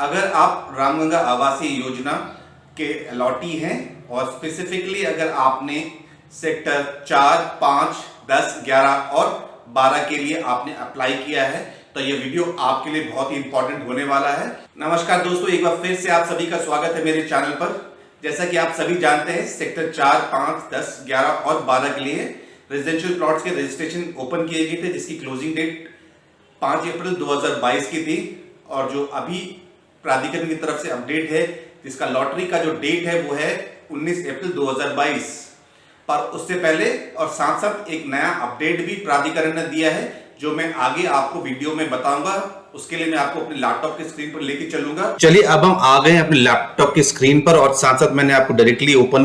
अगर आप रामगंगा आवासीय योजना के अलॉटी हैं और स्पेसिफिकली अगर आपने सेक्टर 4, 5, 10, 11 और 12 के लिए आपने अप्लाई किया है तो ये वीडियो आपके लिए बहुत ही इंपॉर्टेंट होने वाला है। नमस्कार दोस्तों, एक बार फिर से आप सभी का स्वागत है मेरे चैनल पर। जैसा कि आप सभी जानते हैं, सेक्टर 4, 5, 10, 11 और 12 के लिए रेजिडेंशियल प्लॉट्स के रजिस्ट्रेशन ओपन किए गए थे, जिसकी क्लोजिंग डेट 5 अप्रैल 2022 की थी। और जो अभी प्राधिकरण की तरफ से अपडेट है, जिसका लॉटरी का जो डेट है वो है 19 अप्रैल 2022। पर उससे पहले और साथ साथ एक नया अपडेट भी प्राधिकरण ने दिया है, जो मैं आगे आपको वीडियो में बताऊंगा। उसके लिए मैं आपको अपने लैपटॉप की स्क्रीन पर लेके चलूंगा। चलिए, अब हम आ गए अपने लैपटॉप की स्क्रीन पर और साथ साथ मैंने आपको डायरेक्टली ओपन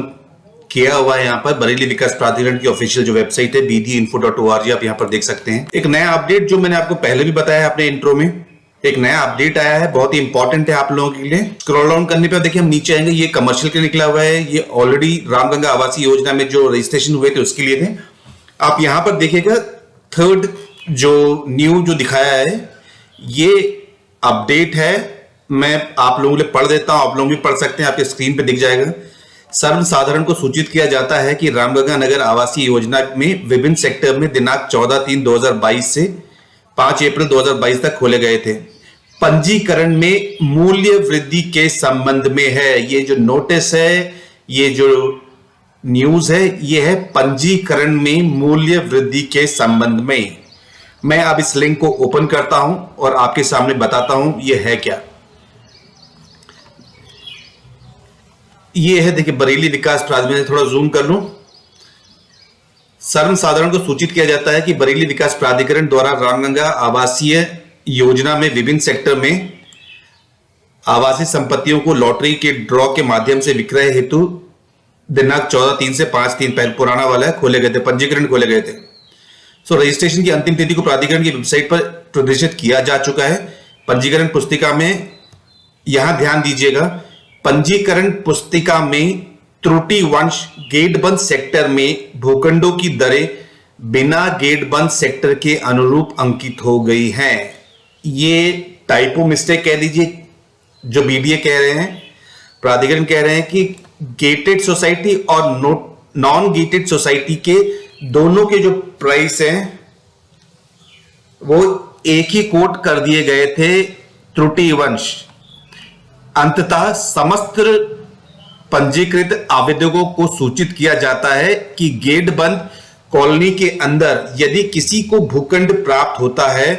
किया हुआ है यहाँ पर बरेली विकास प्राधिकरण की ऑफिशियल जो वेबसाइट है bdinfo.org, आप यहाँ पर देख सकते हैं। एक नया अपडेट जो मैंने आपको पहले भी बताया है अपने इंट्रो में, एक नया अपडेट आया है, बहुत ही इंपॉर्टेंट है आप लोगों के लिए। स्क्रॉल डाउन करने पे देखिए हम नीचे आएंगे, ये कमर्शियल के निकला हुआ है। ये ऑलरेडी रामगंगा आवासीय योजना में जो रजिस्ट्रेशन हुए थे उसके लिए थे। आप यहाँ पर देखिएगा थर्ड जो न्यू जो दिखाया है ये अपडेट है। मैं आप लोगों के लिए पढ़ देता हूं, आप लोग भी पढ़ सकते हैं, आपके स्क्रीन पे दिख जाएगा। सर्वसाधारण को सूचित किया जाता है कि रामगंगा नगर आवासीय योजना में विभिन्न सेक्टर में दिनांक 14/3/2022 से 5 अप्रैल 2022 तक खोले गए थे। पंजीकरण में मूल्य वृद्धि के संबंध में है। ये जो नोटिस है, ये जो न्यूज है, ये है पंजीकरण में मूल्य वृद्धि के संबंध में। मैं अब इस लिंक को ओपन करता हूं और आपके सामने बताता हूं ये है क्या। ये है, देखिए, बरेली विकास प्राधिकरण। थोड़ा जूम कर लूं। सर्वसाधारण को सूचित किया जाता है कि बरेली विकास प्राधिकरण द्वारा रामगंगा आवासीय योजना में विभिन्न सेक्टर में आवासीय संपत्तियों को लॉटरी के ड्रॉ के माध्यम से विक्रय हेतु दिनांक 14/3 से 5/3, पहले पुराना वाला है, खोले गए थे, पंजीकरण खोले गए थे। रजिस्ट्रेशन की अंतिम तिथि को प्राधिकरण की वेबसाइट पर प्रदर्शित किया जा चुका है। पंजीकरण पुस्तिका में, यहां ध्यान दीजिएगा, पंजीकरण पुस्तिका में त्रुटिवंश गेट बंद सेक्टर में भूखंडों की दरें बिना गेट बंद सेक्टर के अनुरूप अंकित हो गई हैं। ये टाइपो मिस्टेक कह दीजिए, जो बीडीए कह रहे हैं, प्राधिकरण कह रहे हैं कि गेटेड सोसाइटी और नॉन गेटेड सोसाइटी के दोनों के जो प्राइस हैं वो एक ही कोट कर दिए गए थे, त्रुटिवंश। अंततः समस्त पंजीकृत आवेदकों को सूचित किया जाता है कि गेट बंद कॉलोनी के अंदर यदि किसी को भूखंड प्राप्त होता है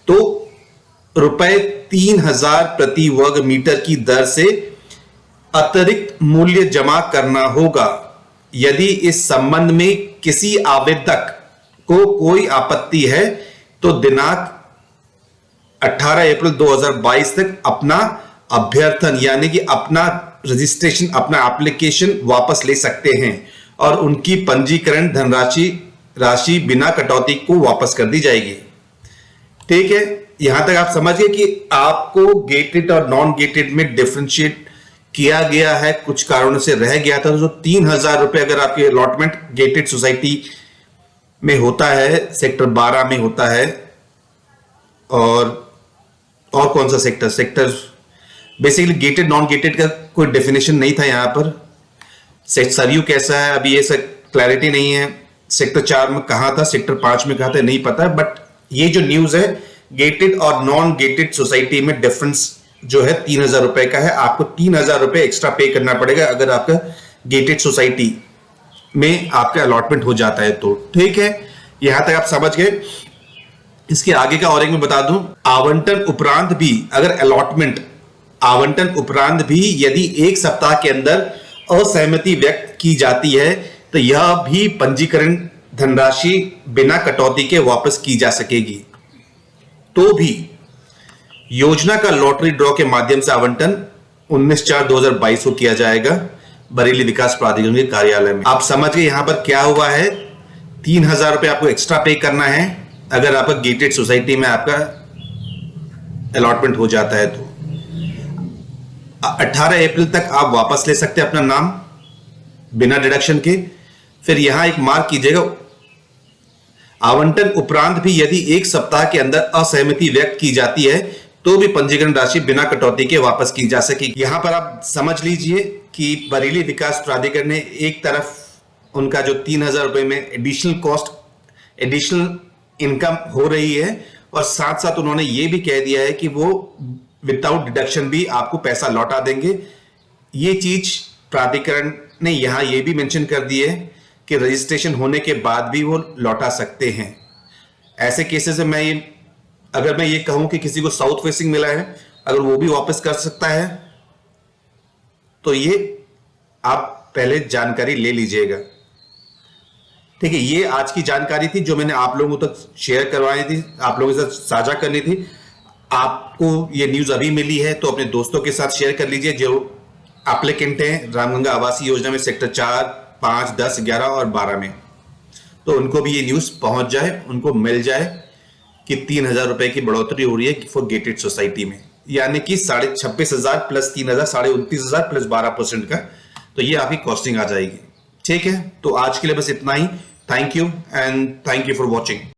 तो ₹3000 प्रति वर्ग मीटर की दर से अतिरिक्त मूल्य जमा करना होगा। यदि इस संबंध में किसी आवेदक को कोई आपत्ति है तो दिनांक 18 अप्रैल 2022 तक अपना अभ्यर्थन यानी कि अपना रजिस्ट्रेशन, अपना एप्लीकेशन वापस ले सकते हैं और उनकी पंजीकरण राशि बिना कटौती को वापस कर दी जाएगी। ठीक है, यहां तक आप समझ गए कि आपको गेटेड और नॉन गेटेड में डिफरेंशिएट किया गया है, कुछ कारणों से रह गया था। जो 3000 रुपए अगर आपके अलॉटमेंट गेटेड सोसाइटी में होता है, सेक्टर 12 में होता है, और कौन सा sector basically gated non gated का कोई डेफिनेशन नहीं था यहाँ पर। सरयू कैसा है अभी ये सब क्लैरिटी नहीं है। सेक्टर 4 में कहा था, सेक्टर 5 में कहा था, नहीं पता। बट ये जो न्यूज है, गेटेड और नॉन गेटेड सोसाइटी में डिफरेंस जो है 3000 रुपए का है। आपको 3000 रुपए एक्स्ट्रा पे करना पड़ेगा अगर आपका गेटेड सोसाइटी में आपका अलॉटमेंट हो जाता है तो। ठीक है, यहां तक आप समझ गए। इसके आगे का और एक मैं बता दूं, आवंटन उपरांत भी अगर अलॉटमेंट आवंटन उपरांत भी यदि 1 सप्ताह के अंदर असहमति व्यक्त की जाती है तो यह भी पंजीकरण धनराशि बिना कटौती के वापस की जा सकेगी। तो भी योजना का लॉटरी ड्रॉ के माध्यम से आवंटन 19/4/2022 को किया जाएगा बरेली विकास प्राधिकरण के कार्यालय में। आप समझ गए यहां पर क्या हुआ है। 3000 रुपए आपको एक्स्ट्रा पे करना है अगर आपका गेटेड सोसाइटी में आपका अलॉटमेंट हो जाता है तो। 18 अप्रैल तक आप वापस ले सकते हैं अपना नाम बिना डिडक्शन के। फिर यहां एक मार्क कीजिएगा, आवंटन उपरांत भी यदि 1 सप्ताह के अंदर असहमति व्यक्त की जाती है तो भी पंजीकरण राशि बिना कटौती के वापस की जा सकेगी। यहां पर आप समझ लीजिए कि बरेली विकास प्राधिकरण ने एक तरफ उनका जो 3,000 रुपए में एडिशनल कॉस्ट, एडिशनल इनकम हो रही है, और साथ साथ उन्होंने ये भी कह दिया है कि वो विदाउट डिडक्शन भी आपको पैसा लौटा देंगे। ये चीज प्राधिकरण ने यहां ये भी मेंशन कर दी है कि रजिस्ट्रेशन होने के बाद भी वो लौटा सकते हैं। ऐसे केसेस में अगर मैं ये कहूं कि किसी को साउथ फेसिंग मिला है, अगर वो भी वापस कर सकता है, तो ये आप पहले जानकारी ले लीजिएगा। ठीक है, ये आज की जानकारी थी जो मैंने आप लोगों तक शेयर करवाई थी, आप लोगों के साथ साझा करनी थी। आपको ये न्यूज अभी मिली है तो अपने दोस्तों के साथ शेयर कर लीजिए जो एप्लीकेंट हैं रामगंगा आवासीय योजना में सेक्टर 4, 5, 10, 11 और 12 में, तो उनको भी ये न्यूज पहुंच जाए, उनको मिल जाए कि 3,000 रुपए की बढ़ोतरी हो रही है फॉर गेटेड सोसाइटी में, यानी कि 26,500 प्लस 3,000, 29,500 प्लस 12% का, तो ये आपकी कॉस्टिंग आ जाएगी। ठीक है, तो आज के लिए बस इतना ही। Thank you and thank you for watching.